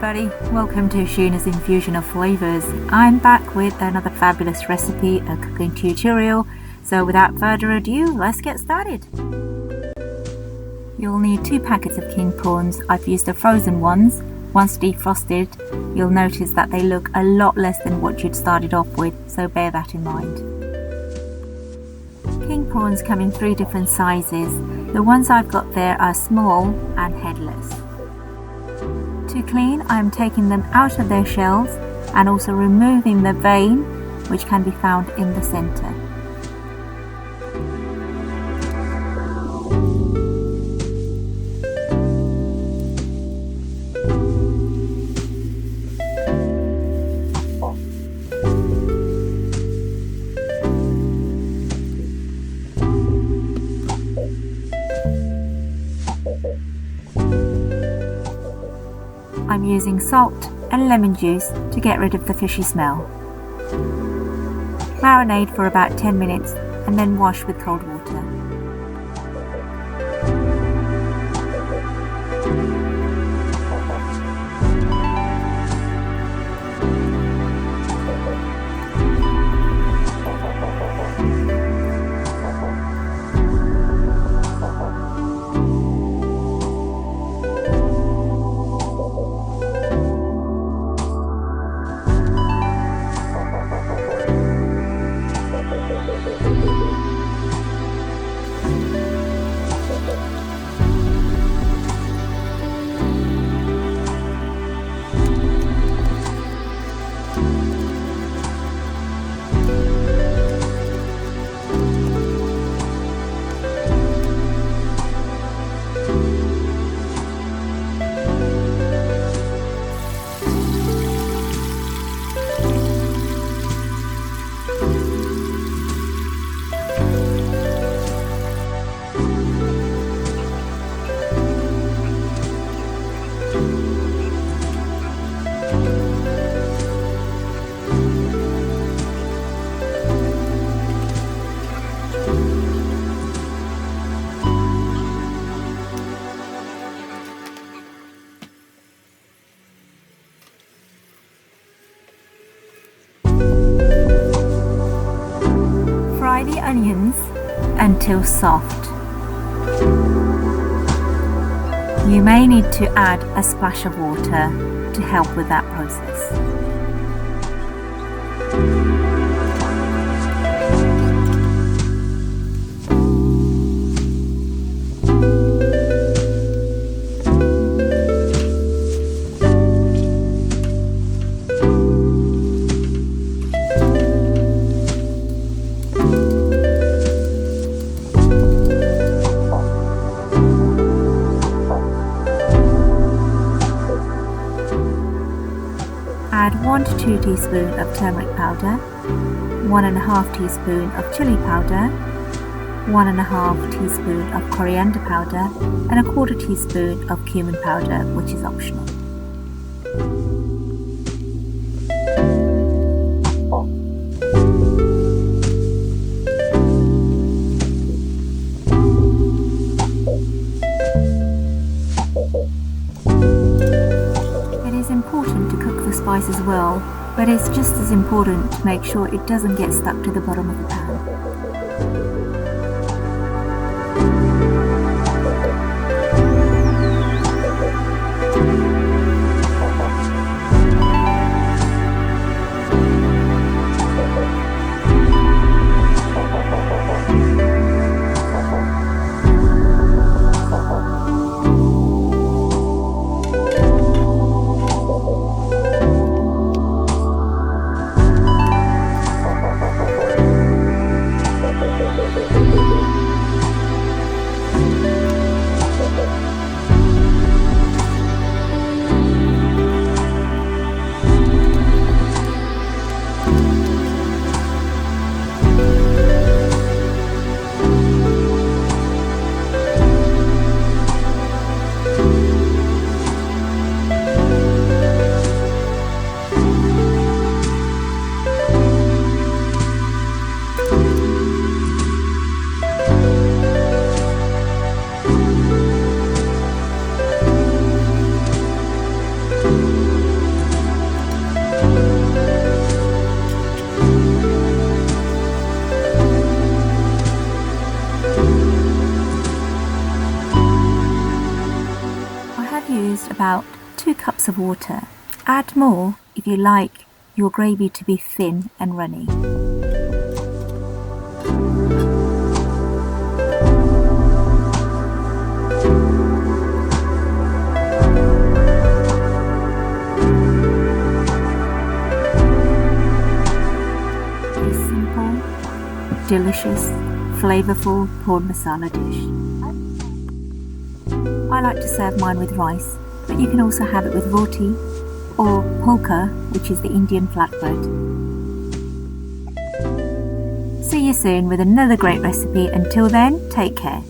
everybody, welcome to Sheena's Infusion of Flavours. I'm back with another fabulous recipe, a cooking tutorial. So without further ado, let's get started. You'll need 2 packets of king prawns. I've used the frozen ones. Once defrosted, you'll notice that they look a lot less than what you'd started off with, so bear that in mind. King prawns come in 3 different sizes. The ones I've got there are small and headless. To clean, I'm taking them out of their shells and also removing the vein, which can be found in the center. I'm using salt and lemon juice to get rid of the fishy smell. Marinate for about 10 minutes and then wash with cold water. Fry the onions until soft. You may need to add a splash of water to help with that process. Add 1 to 2 teaspoons of turmeric powder, 1½ teaspoon of chili powder, 1½ teaspoon of coriander powder, and 1/4 teaspoon of cumin powder, which is optional. It's important to cook the spices well, but it's just as important to make sure it doesn't get stuck to the bottom of the pan. of water. Add more if you like your gravy to be thin and runny. A simple, delicious, flavourful prawn masala dish. I like to serve mine with rice, but you can also have it with roti or pulka, which is the Indian flatbread. See you soon with another great recipe. Until then, take care.